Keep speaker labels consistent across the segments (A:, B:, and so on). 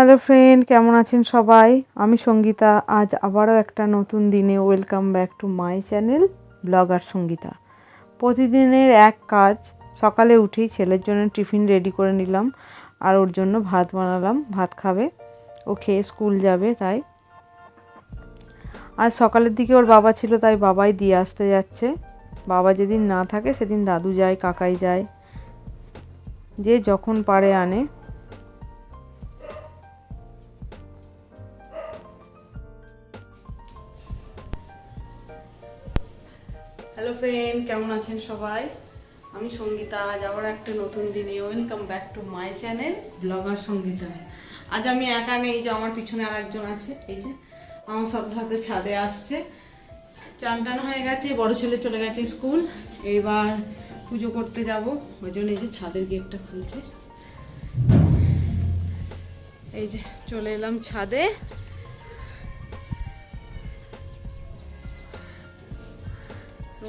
A: Hello friend, কেমন আছেন সবাই? আমি সঙ্গীতা। আজ আবারও একটা নতুন দিনে welcome back to my channel blogger Sangeeta. প্রতিদিনের এক কাজ, সকালে উঠেই ছেলের জন্য টিফিন রেডি করে নিলাম আর ওর জন্য ভাত বানালাম। ভাত খাবে, ও খেয়ে স্কুল যাবে। তাই আজ সকালের দিকে ওর বাবা ছিল, তাই বাবাই দিয়ে আসতে যাচ্ছে। বাবা যেদিন না থাকে সেদিন দাদু যায়, কাকাই যায়, যে যখন পারে আনে। হ্যালো ফ্রেন্ড, কেমন আছেন সবাই? আমি সঙ্গীতা। আজ আবার একটা নতুন দিনে welcome back to my channel blogger Sangeeta. আজ আমি একা নেই, এই যে আমার পিছনে আর একজন আছে, এই যে আমার সাথে সাথে ছাদে আসছে। চান টান হয়ে গেছে, বড় ছেলে চলে গেছে স্কুল, এইবার পুজো করতে যাব। ওই জন্য এই যে ছাদের গেটটা খুলছে। এই যে চলে এলাম ছাদে।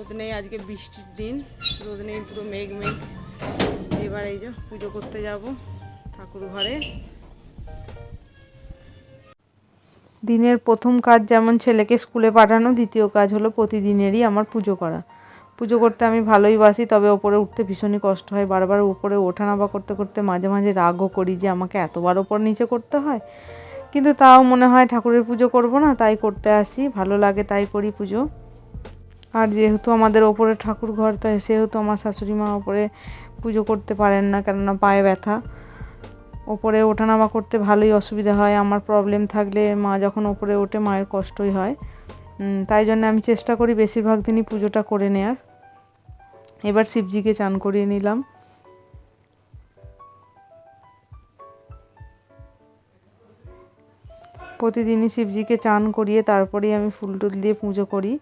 A: রোদ নেই, আজকে বৃষ্টির দিন, রোদ নেই, পুরো মেঘ মেঘ। এবার এই যে পুজো করতে যাব ঠাকুর ঘরে। দিনের প্রথম কাজ যেমন ছেলেকে স্কুলে পাঠানো, দ্বিতীয় কাজ হলো প্রতিদিনেরই আমার পুজো করা। পুজো করতে আমি ভালোই বাসি, তবে ওপরে উঠতে ভীষণই কষ্ট হয়। বারবার উপরে ওঠানামা করতে করতে মাঝে মাঝে রাগও করি যে আমাকে এতবার ওপর নিচে করতে হয়, কিন্তু তাও মনে হয় ঠাকুরের পুজো করব না, তাই করতে আসি। ভালো লাগে তাই করি পুজো। আর যেহেতু আমাদের ওপরে ঠাকুর ঘর, তাই সেহেতু আমার শাশুড়ি মা ওপরে পুজো করতে পারেন না, কেননা পায়ে ব্যথা। ওপরে ওঠানামা করতে ভালোই অসুবিধা হয়। আমার প্রবলেম থাকলে মা যখন ওপরে ওঠে মায়ের কষ্টই হয়। তাই জন্য আমি চেষ্টা করি বেশিরভাগ দিনই পুজোটা করে নেয়ার। এবার শিবজিকে চান করিয়ে নিলাম। প্রতিদিনই শিবজিকে চান করিয়ে তারপরেই আমি ফুল টুল দিয়ে পুজো করি।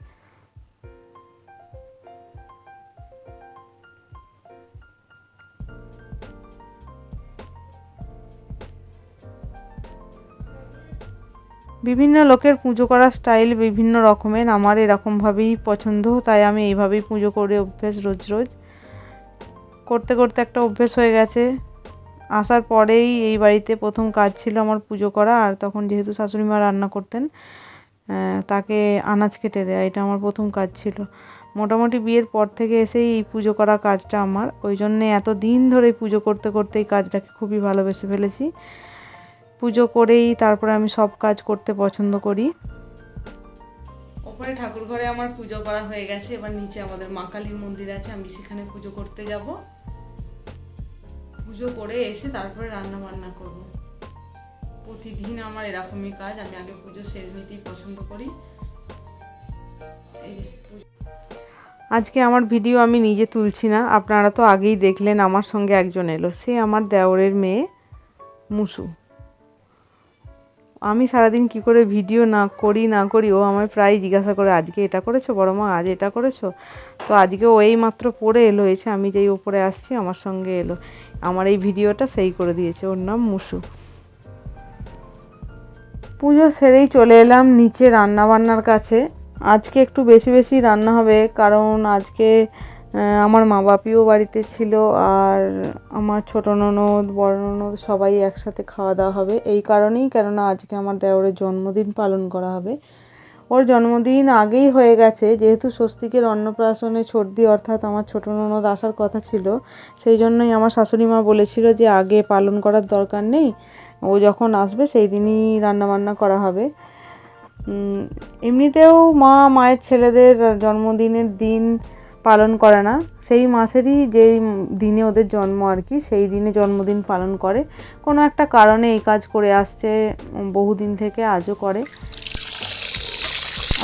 A: বিভিন্ন লোকের পুজো করার স্টাইল বিভিন্ন রকমের, আমার এরকমভাবেই পছন্দ, তাই আমি এইভাবেই পুজো করে অভ্যেস। রোজ রোজ করতে করতে একটা অভ্যেস হয়ে গেছে। আসার পরেই এই বাড়িতে প্রথম কাজ ছিল আমার পুজো করা। আর তখন যেহেতু শাশুড়ি মা রান্না করতেন, তাকে আনাজ কেটে দেয়া, এটা আমার প্রথম কাজ ছিল। মোটামুটি বিয়ের পর থেকে এসেই এই পুজো করা কাজটা আমার, ওই জন্যে এত দিন ধরে পুজো করতে করতে এই কাজটাকে খুবই ভালোবেসে ফেলেছি। পুজো করেই তারপরে আমি সব কাজ করতে পছন্দ করি। ওপরে ঠাকুর ঘরে আমার পুজো করা হয়ে গেছে। এবার নিচে আমাদের মা কালীর মন্দির আছে, আমি সেখানে পুজো করতে যাব। পুজো করে এসে তারপরে রান্না বান্না করব। প্রতিদিন আমার এরকমই কাজ, আমি আগে পুজো সেরে নিতেই পছন্দ করি। আজকে আমার ভিডিও আমি নিজে তুলছি না, আপনারা তো আগেই দেখলেন আমার সঙ্গে একজন এলো, সে আমার দেওরের মেয়ে মুসু। আমি সারাদিন কি করে ভিডিও না করি ও আমায় প্রায় জিজ্ঞাসা করে, আজকে এটা করেছো বড় মা, আজ এটা করেছো? তো আজকে ও এই মাত্র পড়ে এলো, এসে আমি যেই ওপরে আসছি আমার সঙ্গে এলো, আমার এই ভিডিওটা সেই করে দিয়েছে। ওর নাম মুসু। পুজো সেরেই চলে এলাম নিচে রান্না বান্নার কাছে। আজকে একটু বেশি বেশি রান্না হবে, কারণ আজকে আমার মা বাপিও বাড়িতে ছিল, আর আমার ছোটো ননদ, বড় ননদ সবাই একসাথে খাওয়া দাওয়া হবে। এই কারণেই, কেননা আজকে আমার দেওরের জন্মদিন পালন করা হবে। ওর জন্মদিন আগেই হয়ে গেছে, যেহেতু স্বস্তিকের অন্নপ্রাশনে ছর্দি অর্থাৎ আমার ছোটো ননদ আসার কথা ছিল, সেই জন্যই আমার শাশুড়ি মা বলেছিল যে আগে পালন করার দরকার নেই, ও যখন আসবে সেই দিনই রান্নাবান্না করা হবে। এমনিতেও মায়ের ছেলেদের জন্মদিনের দিন পালন করে না, সেই মাসেরই যেই দিনে ওদের জন্ম আর কি, সেই দিনে জন্মদিন পালন করে। কোনো একটা কারণে এই কাজ করে আসছে বহুদিন থেকে, আজও করে।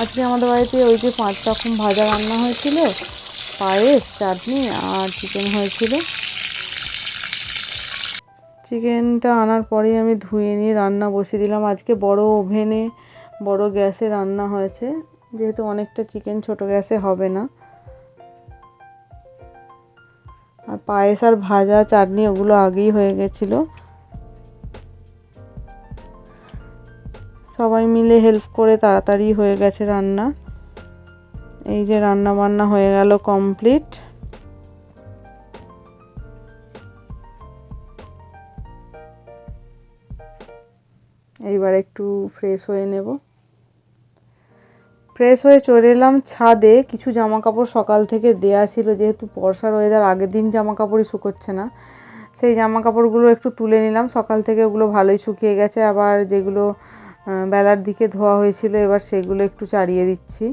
A: আজকে আমাদের বাড়িতে ওই যে 5 রকম ভাজা রান্না হয়েছিল, পায়েস, চাটনি আর চিকেন হয়েছিল। চিকেনটা আনার পরেই আমি ধুয়ে নিয়ে রান্না বসিয়ে দিলাম। আজকে বড় ওভেনে বড় গ্যাসে রান্না হয়েছে, যেহেতু অনেকটা চিকেন ছোট গ্যাসে হবে না। আর পায়েস আর ভাজা চাটনি ওগুলো আগেই হয়ে গেছিলো। সবাই মিলে হেল্প করে তাড়াতাড়ি হয়ে গেছে রান্না। এই যে রান্না বান্না হয়ে গেল কমপ্লিট। এইবার একটু ফ্রেশ হয়ে নেব। ফ্রেশ হয়ে চলে এলাম ছাদে। কিছু জামা কাপড় সকাল থেকে দেয়া ছিল, যেহেতু বর্ষার ওয়েদার, আগের দিন জামা কাপড়ই শুকোচ্ছে না, সেই জামা কাপড়গুলো একটু তুলে নিলাম। সকাল থেকে ওগুলো ভালোই শুকিয়ে গেছে। আবার যেগুলো বেলার দিকে ধোয়া হয়েছিল এবার সেগুলো একটু চাড়িয়ে দিচ্ছি।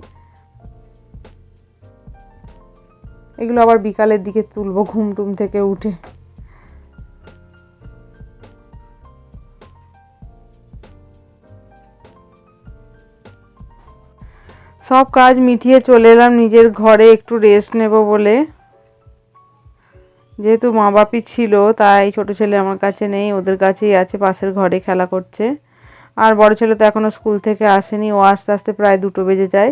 A: এগুলো আবার বিকালের দিকে তুলবো ঘুম টুম থেকে উঠে। সব কাজ মিটিয়ে চলে এলাম নিজের ঘরে একটু রেস্ট নেব বলে। যেহেতু মা বাপি ছিল তাই ছোট ছেলে আমার কাছে নেই, ওদের কাছেই আছে, পাশের ঘরে খেলা করছে। আর বড় ছেলে তো এখনও স্কুল থেকে আসেনি, ও আস্তে আস্তে প্রায় 2টো বেজে যায়।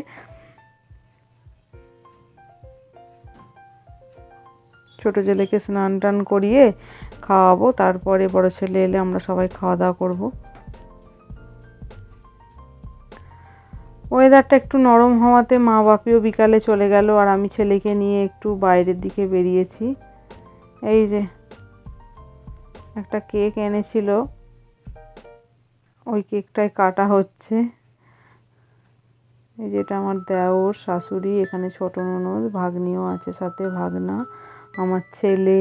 A: ছোট ছেলেকে স্নান টান করিয়ে খাওয়াবো, তারপরে বড় ছেলে এলে আমরা সবাই খাওয়া দাওয়া করবো। ওয়েদারটা একটু নরম হওয়াতে মা বাপিও বিকালে চলে গেল, আর আমি ছেলেকে নিয়ে একটু বাইরের দিকে বেরিয়েছি। এই যে একটা কেক এনেছিল, ওই কেকটাই কাটা হচ্ছে। এই যেটা আমার দেওর, শাশুড়ি, এখানে ছোট ননদ, ভাগ্নিও আছে সাথে, ভাগনা, আমার ছেলে,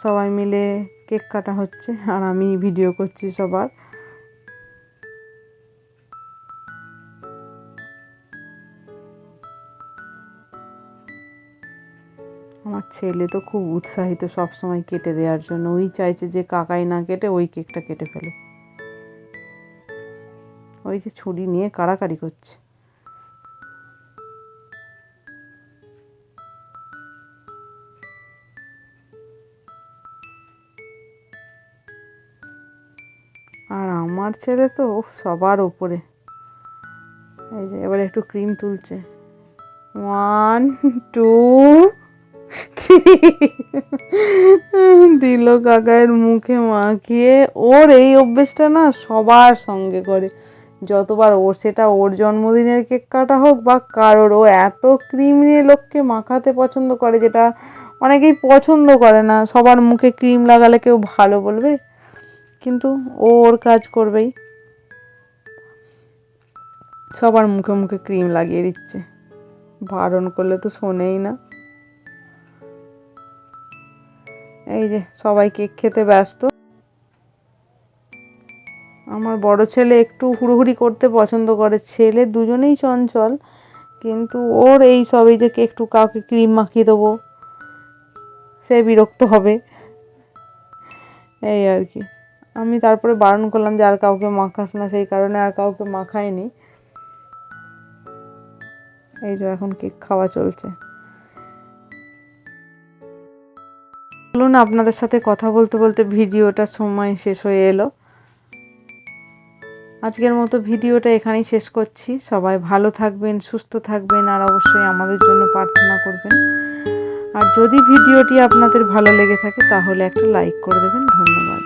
A: সবাই মিলে কেক কাটা হচ্ছে আর আমি ভিডিও করছি সবার। আমার ছেলে তো খুব উৎসাহিত সব সময় কেটে দেওয়ার জন্য, ওই চাইছে যে কাকাই না কেটে ওই কেকটা কেটে ফেলো। ওই যে ছুরি নিয়ে কাড়াকাড়ি করছে। আর আমার ছেলে তো সবার ওপরে। এই যে এবার একটু ক্রিম তুলছে, 1 2 3 দিল কাকায়ের মুখে মাখিয়ে। ওর এই অভ্যেসটা না সবার সঙ্গে করে, যতবার ওর, সেটা ওর জন্মদিনের কেক কাটা হোক বা কারোর, ও এত ক্রিম নিয়ে লোককে মাখাতে পছন্দ করে, যেটা অনেকেই পছন্দ করে না। সবার মুখে ক্রিম লাগালে কেউ ভালো বলবে, কিন্তু ও ওর কাজ করবেই, সবার মুখে মুখে ক্রিম লাগিয়ে দিচ্ছে। বারণ করলে তো শোনেই না। এই যে সবাই কেক খেতে ব্যস্ত। আমার বড় ছেলে একটু হুড়োহুড়ি করতে পছন্দ করে, ছেলে দুজনেই চঞ্চল, কিন্তু ওর এই সব, এই যে একটু কাউকে ক্রিম মাখিয়ে দেবো, সে বিরক্ত হবে, এই আর কি। আমি তারপরে বারণ করলাম যে আর কাউকে মাখাস না, সেই কারণে আর কাউকে মাখায়নি। এই যে এখন কেক খাওয়া চলছে। বলুন, আপনাদের সাথে কথা বলতে বলতে ভিডিওটা সময় শেষ হয়ে এলো। আজকের মতো ভিডিওটা এখানেই শেষ করছি। সবাই ভালো থাকবেন, সুস্থ থাকবেন, আর অবশ্যই আমাদের জন্য প্রার্থনা করবেন। আর যদি ভিডিওটি আপনাদের ভালো লেগে থাকে তাহলে একটা লাইক করে দেবেন। ধন্যবাদ।